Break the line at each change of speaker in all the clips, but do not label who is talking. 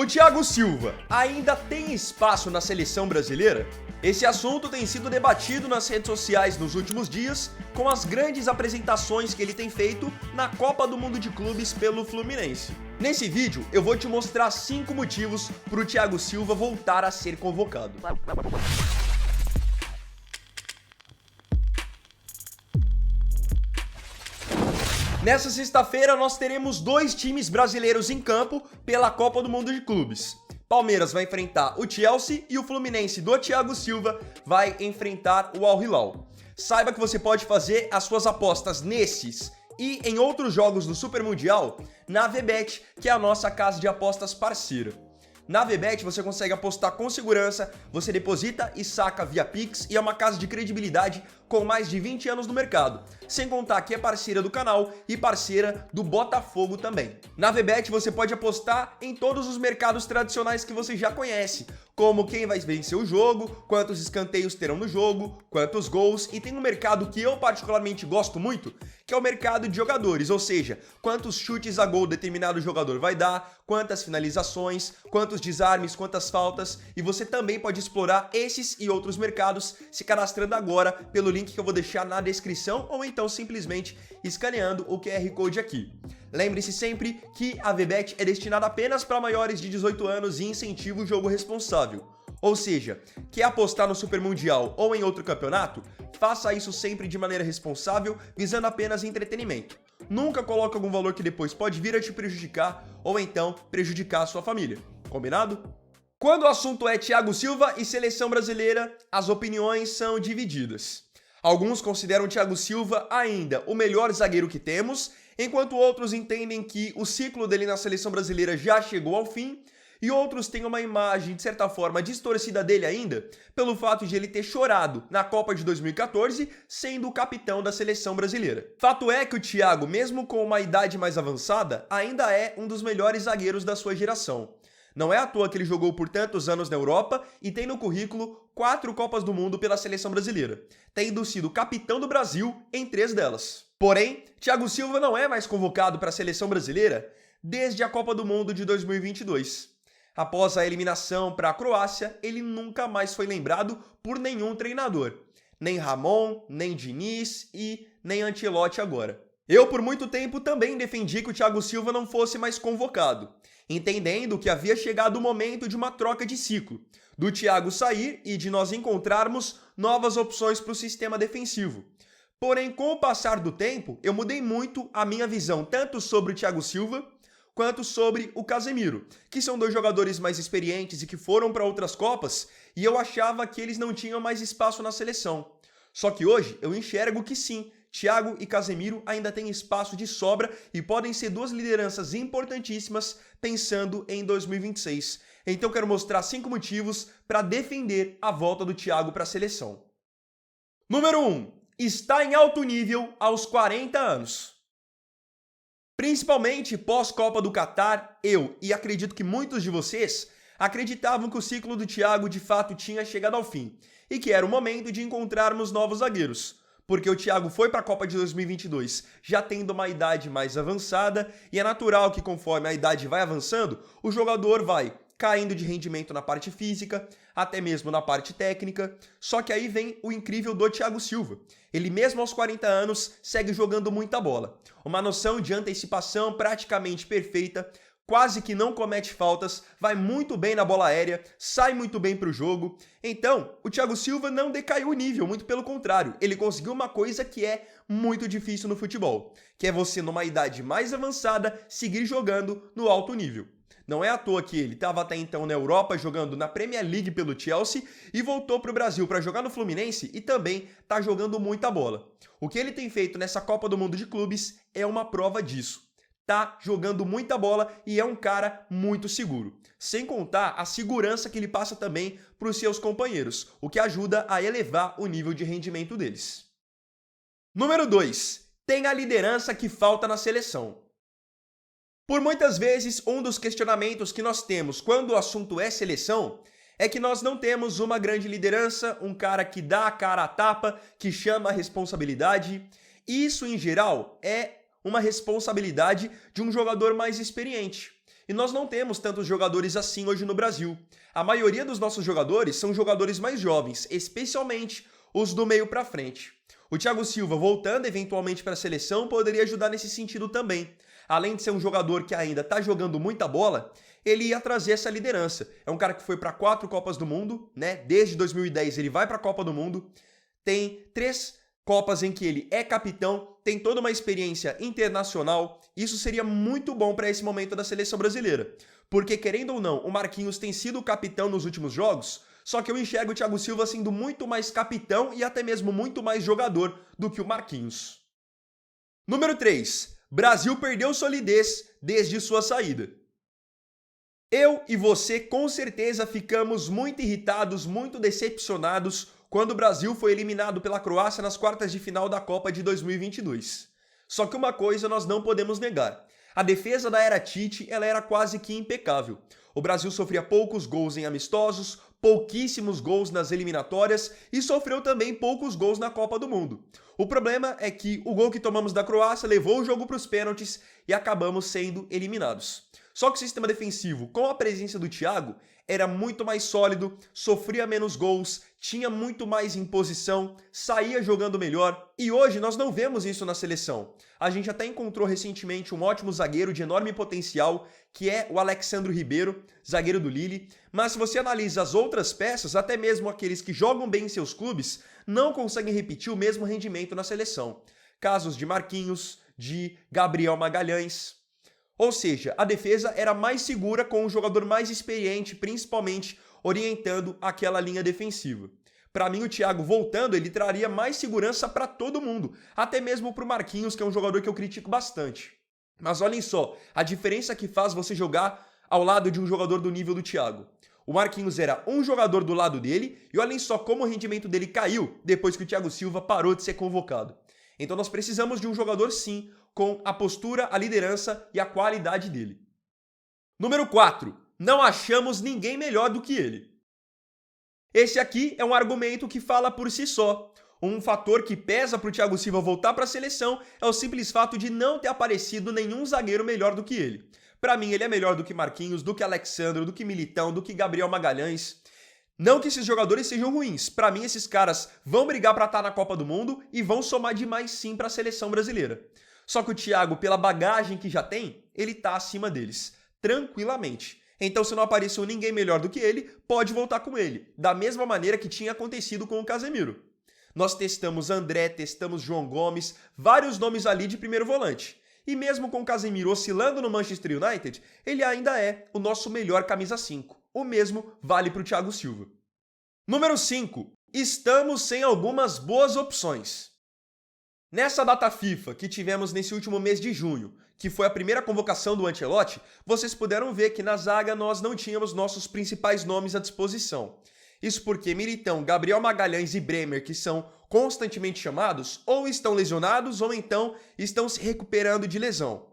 O Thiago Silva ainda tem espaço na seleção brasileira? Esse assunto tem sido debatido nas redes sociais nos últimos dias, com as grandes apresentações que ele tem feito na Copa do Mundo de Clubes pelo Fluminense. Nesse vídeo, eu vou te mostrar 5 motivos para o Thiago Silva voltar a ser convocado. Nessa sexta-feira, nós teremos 2 times brasileiros em campo pela Copa do Mundo de Clubes. Palmeiras vai enfrentar o Chelsea e o Fluminense do Thiago Silva vai enfrentar o Al Hilal. Saiba que você pode fazer as suas apostas nesses e em outros jogos do Super Mundial na VBet, que é a nossa casa de apostas parceira. Na VBet você consegue apostar com segurança, você deposita e saca via Pix e é uma casa de credibilidade com mais de 20 anos no mercado. Sem contar que é parceira do canal e parceira do Botafogo também. Na VBet você pode apostar em todos os mercados tradicionais que você já conhece, como quem vai vencer o jogo, quantos escanteios terão no jogo, quantos gols, e tem um mercado que eu particularmente gosto muito, que é o mercado de jogadores, ou seja, quantos chutes a gol determinado jogador vai dar, quantas finalizações, quantos desarmes, quantas faltas, e você também pode explorar esses e outros mercados se cadastrando agora pelo link que eu vou deixar na descrição ou então simplesmente escaneando o QR Code aqui. Lembre-se sempre que a VBet é destinada apenas para maiores de 18 anos e incentiva o jogo responsável. Ou seja, quer apostar no Super Mundial ou em outro campeonato? Faça isso sempre de maneira responsável, visando apenas entretenimento. Nunca coloque algum valor que depois pode vir a te prejudicar ou então prejudicar a sua família. Combinado? Quando o assunto é Thiago Silva e seleção brasileira, as opiniões são divididas. Alguns consideram o Thiago Silva ainda o melhor zagueiro que temos, enquanto outros entendem que o ciclo dele na seleção brasileira já chegou ao fim, e outros têm uma imagem, de certa forma, distorcida dele ainda, pelo fato de ele ter chorado na Copa de 2014, sendo o capitão da seleção brasileira. Fato é que o Thiago, mesmo com uma idade mais avançada, ainda é um dos melhores zagueiros da sua geração. Não é à toa que ele jogou por tantos anos na Europa e tem no currículo 4 Copas do Mundo pela seleção brasileira, tendo sido capitão do Brasil em 3 delas. Porém, Thiago Silva não é mais convocado para a seleção brasileira desde a Copa do Mundo de 2022. Após a eliminação para a Croácia, ele nunca mais foi lembrado por nenhum treinador. Nem Ramon, nem Diniz e nem Ancelotti agora. Eu, por muito tempo, também defendi que o Thiago Silva não fosse mais convocado, entendendo que havia chegado o momento de uma troca de ciclo, do Thiago sair e de nós encontrarmos novas opções para o sistema defensivo. Porém, com o passar do tempo, eu mudei muito a minha visão tanto sobre o Thiago Silva quanto sobre o Casemiro, que são 2 jogadores mais experientes e que foram para outras Copas, e eu achava que eles não tinham mais espaço na seleção. Só que hoje eu enxergo que sim, Thiago e Casemiro ainda têm espaço de sobra e podem ser 2 lideranças importantíssimas pensando em 2026. Então quero mostrar 5 motivos para defender a volta do Thiago para a seleção. Número 1. Está em alto nível aos 40 anos. Principalmente pós-Copa do Catar, eu e acredito que muitos de vocês acreditavam que o ciclo do Thiago de fato tinha chegado ao fim e que era o momento de encontrarmos novos zagueiros. Porque o Thiago foi para a Copa de 2022 já tendo uma idade mais avançada e é natural que conforme a idade vai avançando, o jogador vai caindo de rendimento na parte física, até mesmo na parte técnica. Só que aí vem o incrível do Thiago Silva. Ele mesmo aos 40 anos segue jogando muita bola. Uma noção de antecipação praticamente perfeita, quase que não comete faltas, vai muito bem na bola aérea, sai muito bem para o jogo. Então, o Thiago Silva não decaiu o nível, muito pelo contrário. Ele conseguiu uma coisa que é muito difícil no futebol, que é você, numa idade mais avançada, seguir jogando no alto nível. Não é à toa que ele estava até então na Europa jogando na Premier League pelo Chelsea e voltou para o Brasil para jogar no Fluminense e também está jogando muita bola. O que ele tem feito nessa Copa do Mundo de Clubes é uma prova disso. Tá jogando muita bola e é um cara muito seguro. Sem contar a segurança que ele passa também para os seus companheiros, o que ajuda a elevar o nível de rendimento deles. Número 2. Tem a liderança que falta na seleção. Por muitas vezes, um dos questionamentos que nós temos quando o assunto é seleção é que nós não temos uma grande liderança, um cara que dá a cara à tapa, que chama a responsabilidade. Isso, em geral, é uma responsabilidade de um jogador mais experiente. E nós não temos tantos jogadores assim hoje no Brasil. A maioria dos nossos jogadores são jogadores mais jovens, especialmente os do meio para frente. O Thiago Silva voltando eventualmente para a seleção poderia ajudar nesse sentido também. Além de ser um jogador que ainda está jogando muita bola, ele ia trazer essa liderança. É um cara que foi para 4 Copas do Mundo, né? Desde 2010 ele vai para a Copa do Mundo. Tem 3 Copas em que ele é capitão, tem toda uma experiência internacional. Isso seria muito bom para esse momento da seleção brasileira. Porque, querendo ou não, o Marquinhos tem sido o capitão nos últimos jogos, só que eu enxergo o Thiago Silva sendo muito mais capitão e até mesmo muito mais jogador do que o Marquinhos. Número 3. Brasil perdeu solidez desde sua saída. Eu e você com certeza ficamos muito irritados, muito decepcionados quando o Brasil foi eliminado pela Croácia nas quartas de final da Copa de 2022. Só que uma coisa nós não podemos negar. A defesa da era Tite, ela era quase que impecável. O Brasil sofria poucos gols em amistosos, pouquíssimos gols nas eliminatórias e sofreu também poucos gols na Copa do Mundo. O problema é que o gol que tomamos da Croácia levou o jogo para os pênaltis e acabamos sendo eliminados. Só que o sistema defensivo, com a presença do Thiago, era muito mais sólido, sofria menos gols, tinha muito mais imposição, saía jogando melhor. E hoje nós não vemos isso na seleção. A gente até encontrou recentemente um ótimo zagueiro de enorme potencial, que é o Alexandro Ribeiro, zagueiro do Lille. Mas se você analisa as outras peças, até mesmo aqueles que jogam bem em seus clubes, não conseguem repetir o mesmo rendimento na seleção. Casos de Marquinhos, de Gabriel Magalhães. Ou seja, a defesa era mais segura com um jogador mais experiente, principalmente orientando aquela linha defensiva. Para mim, o Thiago voltando, ele traria mais segurança para todo mundo, até mesmo para o Marquinhos, que é um jogador que eu critico bastante. Mas olhem só, a diferença que faz você jogar ao lado de um jogador do nível do Thiago. O Marquinhos era um jogador do lado dele, e olhem só como o rendimento dele caiu depois que o Thiago Silva parou de ser convocado. Então nós precisamos de um jogador sim, com a postura, a liderança e a qualidade dele. Número 4. Não achamos ninguém melhor do que ele. Esse aqui é um argumento que fala por si só. Um fator que pesa para o Thiago Silva voltar para a seleção é o simples fato de não ter aparecido nenhum zagueiro melhor do que ele. Para mim, ele é melhor do que Marquinhos, do que Alexandro, do que Militão, do que Gabriel Magalhães. Não que esses jogadores sejam ruins. Para mim, esses caras vão brigar para estar na Copa do Mundo e vão somar demais sim para a seleção brasileira. Só que o Thiago, pela bagagem que já tem, ele tá acima deles, tranquilamente. Então, se não apareceu ninguém melhor do que ele, pode voltar com ele, da mesma maneira que tinha acontecido com o Casemiro. Nós testamos André, testamos João Gomes, vários nomes ali de primeiro volante. E mesmo com o Casemiro oscilando no Manchester United, ele ainda é o nosso melhor camisa 5. O mesmo vale para o Thiago Silva. Número 5. Estamos sem algumas boas opções. Nessa data FIFA que tivemos nesse último mês de junho, que foi a primeira convocação do Ancelotti, vocês puderam ver que na zaga nós não tínhamos nossos principais nomes à disposição. Isso porque Militão, Gabriel Magalhães e Bremer, que são constantemente chamados, ou estão lesionados ou então estão se recuperando de lesão.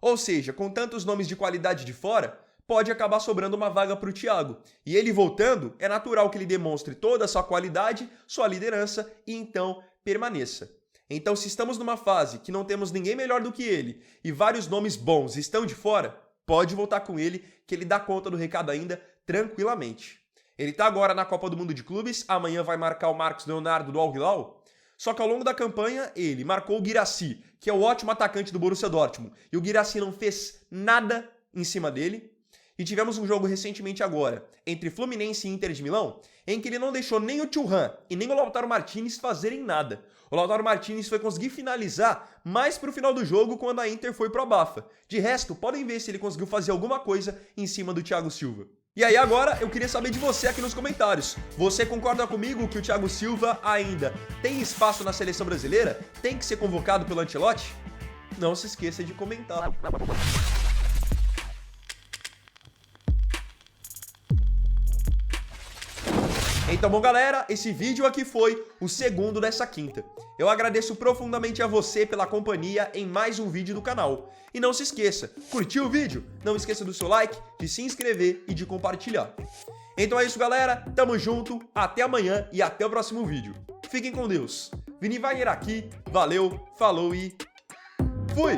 Ou seja, com tantos nomes de qualidade de fora, pode acabar sobrando uma vaga para o Thiago. E ele voltando, é natural que ele demonstre toda a sua qualidade, sua liderança e então permaneça. Então, se estamos numa fase que não temos ninguém melhor do que ele e vários nomes bons estão de fora, pode voltar com ele, que ele dá conta do recado ainda tranquilamente. Ele está agora na Copa do Mundo de Clubes, amanhã vai marcar o Marcos Leonardo do Al Hilal, só que ao longo da campanha ele marcou o Guirassy, que é o ótimo atacante do Borussia Dortmund, e o Guirassy não fez nada em cima dele. E tivemos um jogo recentemente agora, entre Fluminense e Inter de Milão, em que ele não deixou nem o Thuram e nem o Lautaro Martinez fazerem nada. O Lautaro Martinez foi conseguir finalizar mais pro final do jogo quando a Inter foi pro abafa. De resto, podem ver se ele conseguiu fazer alguma coisa em cima do Thiago Silva. E aí agora eu queria saber de você aqui nos comentários. Você concorda comigo que o Thiago Silva ainda tem espaço na seleção brasileira? Tem que ser convocado pelo Ancelotti? Não se esqueça de comentar. Então, bom, galera, esse vídeo aqui foi o segundo dessa quinta. Eu agradeço profundamente a você pela companhia em mais um vídeo do canal. E não se esqueça, curtiu o vídeo? Não esqueça do seu like, de se inscrever e de compartilhar. Então é isso, galera. Tamo junto, até amanhã e até o próximo vídeo. Fiquem com Deus. Vini Wagner aqui, valeu, falou e fui!